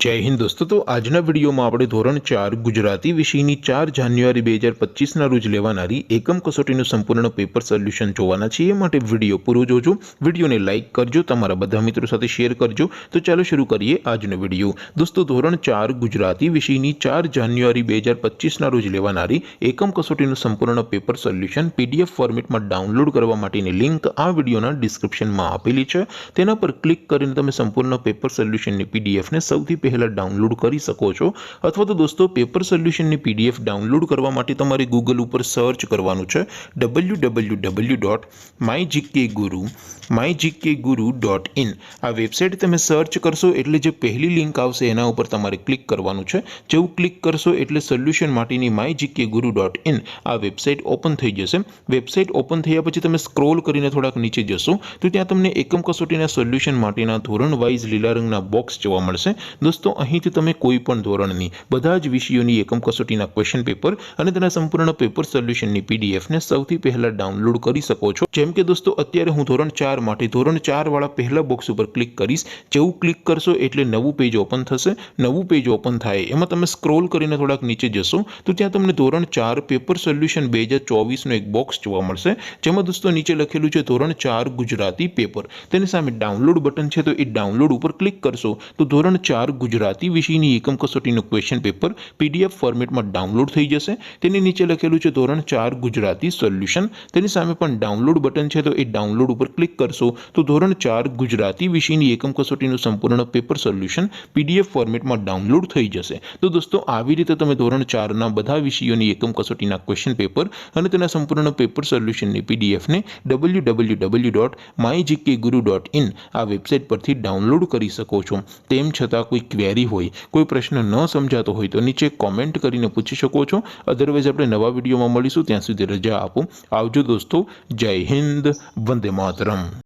जय हिंद दोस्तों। तो आजना विडियो में આપણે ધોરણ 4 ગુજરાતી વિષયની 4 જાન્યુઆરી 2025 ના રોજ લેવાનારી એકમ કસોટીનું સંપૂર્ણ પેપર સોલ્યુશન જોવાના છીએ। માટે વિડિયો પૂરો જોજો, વિડિયોને લાઈક કરજો, તમારા બધા મિત્રો સાથે શેર કરજો। તો ચાલો શરૂ કરીએ આજનો વિડિયો। દોસ્તો ધોરણ 4 ગુજરાતી વિષયની 4 જાન્યુઆરી 2025 ના રોજ લેવાનારી એકમ કસોટીનું સંપૂર્ણ પેપર સોલ્યુશન પીડીએફ ફોર્મેટમાં ડાઉનલોડ કરવા માટેની લિંક આ વિડિયોના ડિસ્ક્રિપ્શનમાં આપેલી છે। તેના પર ક્લિક કરીને તમે સંપૂર્ણ પેપર સોલ્યુશનની પીડીએફ ને સૌથી पहला डाउनलॉड कर सको छो। अथवा तो दोस्तों पेपर सोल्यूशन ની पीडीएफ डाउनलॉड करवा माटे तमारे गूगल पर सर्च करवानुं छे www.mygkguru.in। आ वेबसाइट तमे सर्च करशो एटले जे पहली लिंक आवशे एना उपर तमारे क्लिक करवानुं छे। जेवुं क्लिक करशो एटले सोल्यूशन माटेनी mygkguru.in आ वेबसाइट ओपन थई जशे। वेबसाइट ओपन थया पछी तमे स्क्रॉल करीने थोड़ाक नीचे जशो तो त्यां तमने एकम कसोटीना सोल्यूशन माटेना धोरण वाइज लीला रंगना बॉक्स जोवा मळशे। दोस्तों અહીંથી તમે કોઈ પણ ધોરણની બધા જ વિષયોની એકમ કસોટીના ક્વેશ્ચન પેપર અને તેના સંપૂર્ણ પેપર સોલ્યુશનની પીડીએફ ને સૌથી પહેલા ડાઉનલોડ કરી શકો છો। જેમ કે દોસ્તો અત્યારે હું ધોરણ 4 માટે ધોરણ 4 વાળા પહેલા બોક્સ ઉપર ક્લિક કરીશ। જેવું ક્લિક કરશો એટલે નવું પેજ ઓપન થશે। નવું પેજ ઓપન થાય એમાં તમે સ્ક્રોલ કરીને થોડાક નીચે જશો તો ત્યાં તમને ધોરણ 4 પેપર સોલ્યુશન 2024 નો એક બોક્સ જોવા મળશે। જેમાં દોસ્તો નીચે લખેલું છે ધોરણ 4 ગુજરાતી પેપર। તેની સામે ડાઉનલોડ બટન છે તો એ ડાઉનલોડ ઉપર ક્લિક કરશો તો ધોરણ 4 गुजराती विषयनी एकम कसोटीનું क्वेश्चन पेपर पीडीएफ फॉर्मेट में डाउनलॉड थई जशे। तेनी नीचे लखेलुं छे धोरण 4 गुजराती सोल्यूशन। तेनी सामे पण डाउनलॉड बटन छे तो ए डाउनलॉड पर क्लिक करशो तो धोरण 4 गुजराती विषयनी एकम कसोटीનું संपूर्ण पेपर सोल्यूशन पीडीएफ फॉर्मेट में डाउनलॉड थई जशे। तो दोस्तों आवी रीते तमे धोरण 4 ना बधा विषयोनी एकम कसोटीना क्वेश्चन पेपर अने तेना संपूर्ण पेपर सोल्यूशननी पीडीएफ ने www.mygkguru.in आ वेबसाइट परथी डाउनलॉड करी सको छो। तेम छतां कोई क्वेरी होय, कोई प्रश्न न समझातो होय तो नीचे कॉमेंट करीने पूछी शको छो। अदरवाइज आपणे नवा विडियोमां मळीशुं, त्यां सुधी रजा आपो। आवजो दोस्तों। जय हिंद, वंदे मातरम।